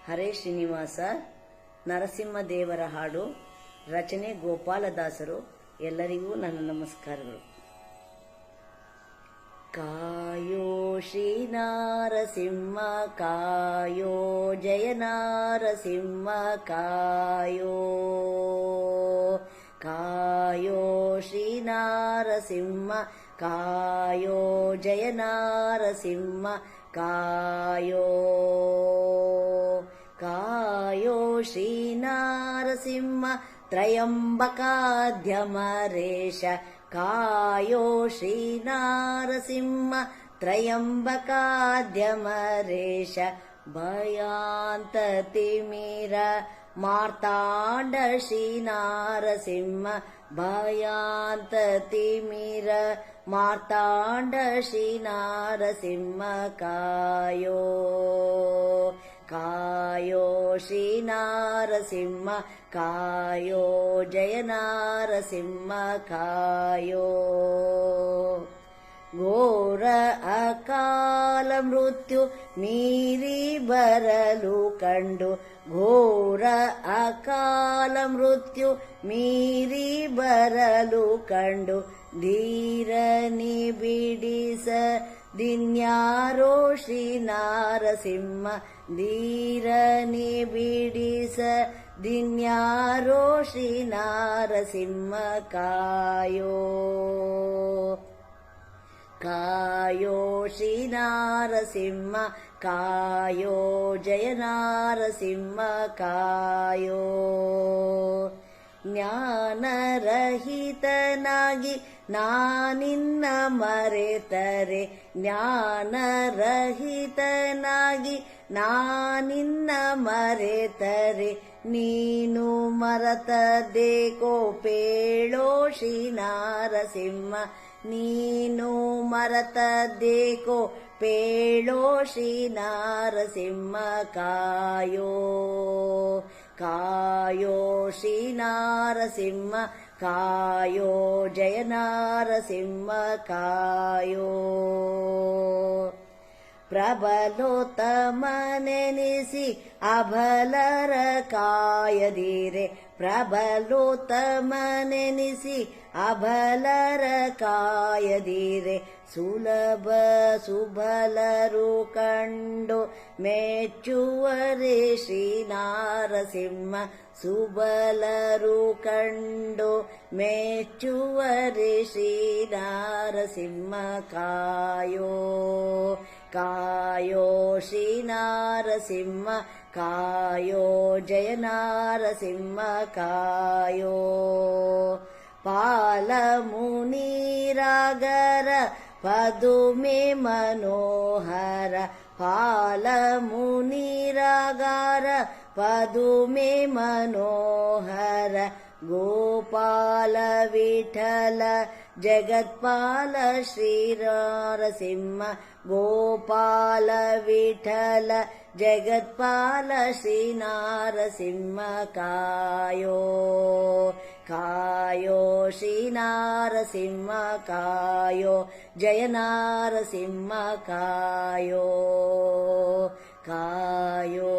ಹರೇ ಶ್ರೀನಿವಾಸ. ನರಸಿಂಹದೇವರ ಹಾಡು. ರಚನೆ ಗೋಪಾಲದಾಸರು. ಎಲ್ಲರಿಗೂ ನನ್ನ ನಮಸ್ಕಾರಗಳು. ಕಾಯೋ ಶ್ರೀ ನಾರಸಿಂಹ ಕಾಯೋ, ಜಯ ನಾರಸಿಂಹ ಕಾಯೋ. ಕಾಯೋ ಶ್ರೀ ನಾರಸಿಂಹ ಕಾಯೋ, ಜಯ ನಾರಸಿಂಹ ಕಾಯೋ. ಕಾಯೋ ಶ್ರೀ ನಾರಸಿಂಹ ತ್ರಯಂಬಕಾದ್ಯಮರೇಶ ಕಾಯೋ ಶ್ರೀ ನಾರಸಿಂಹ ತ್ರಯಂಬಕಾದ್ಯಮರೇಶ. ಭಯಾಂತತಿಮಿರ ಮಾರ್ತಾಂಡ ಶ್ರೀ ನಾರಸಿಂಹ ಭಯಾಂತತಿಮಿರ ಮಾರ್ತಾಂಡ ಶ್ರೀ ನಾರಸಿಂಹ ಕಾಯೋ. ಕಾಯೋ ಶ್ರೀ ನಾರಸಿಂಹ ಕಾಯೋ, ಜಯ ನಾರಸಿಂಹ ಕಾಯೋ. ಘೋರ ಅಕಾಲ ಮೃತ್ಯು ಮೀರಿ ಬರಲು ಕಂಡು, ಘೋರ ಅಕಾಲ ಮೃತ್ಯು ಮೀರಿ ಬರಲು ಕಂಡು, ಧೀರನಿ ಬಿಡಿಸ ದಿನ್ಯಾರೋ ಶ್ರೀ ನಾರಸಿಂಹ ಧೀರನಿ ಬಿಡಿಸ ದಿನ್ಯಾರೋ ಶ್ರೀ ನಾರಸಿಂಹ ಕಾಯೋ. ಕಾಯೋ ಶ್ರೀ ನಾರಸಿಂಹ ಕಾಯೋ, ಜಯ ನಾರಸಿಂಹ ಕಾಯೋ. ಜ್ಞಾನರಹಿತನಾಗಿ ನಾನಿನ್ನ ಮರೆತರೆ, ಜ್ಞಾನರಹಿತನಾಗಿ ನಾನಿನ್ನ ಮರೆತರೆ, ನೀನು ಮರೆತದ್ದೇಕೋ ಪೇಳೋ ಶ್ರೀ ನಾರಸಿಂಹ ನೀನು ಮರೆತದ್ದೇಕೋ ಪೇಳೋ ಶ್ರೀ ನಾರಸಿಂಹ ಕಾಯೋ. ಕಾಯೋ ಶ್ರೀ ನಾರಸಿಂಹ ಕಾಯೋ, ಜಯ ನಾರಸಿಂಹ ಕಾಯೋ. ಪ್ರಬಲೋತ್ತಮನೆನಿಸಿ ಅಬಲರ ಕಾಯದಿರೆ, ಪ್ರಬಲೋತ್ತಮನೆನಿಸಿ ಅಬಲರ ಕಾಯದಿರೆ, ಸುಲಭ ಸುಬಲರು ಕಂಡು ಮೆಚ್ಚುವರೆ ಶ್ರೀ ನಾರಸಿಂಹ ಸುಬಲರು ಕಂಡು ಮೆಚ್ಚುವರೆ ಶ್ರೀ ನಾರಸಿಂಹ ಕಾಯೋ. ಕಾಯೋ ಶ್ರೀ ನಾರಸಿಂಹ ಕಾಯೋ, ಜಯ ನಾರಸಿಂಹ ಕಾಯೋ. ಪಾಲಮುನಿರಾಗರ ಪದುಮೆ ಮನೋಹರ ಪಾಲಮುನಿರಾಗರ ಪದುಮೆ ಮನೋಹರ. ಗೋಪಾಲ ವಿಠಲ ಜಗತ್ಪಾಲ ಶ್ರೀ ನಾರಸಿಂಹ ಗೋಪಾಲ ವಿಠಲ ಜಗತ್ಪಾಲ ಶ್ರೀ ನಾರಸಿಂಹ ಕಾಯೋ. ಕಾಯೋ ಶ್ರೀ ನಾರಸಿಂಹ ಕಾಯೋ, ಜಯ ನಾರಸಿಂಹ ಕಾಯೋ. ಕಾಯೋ.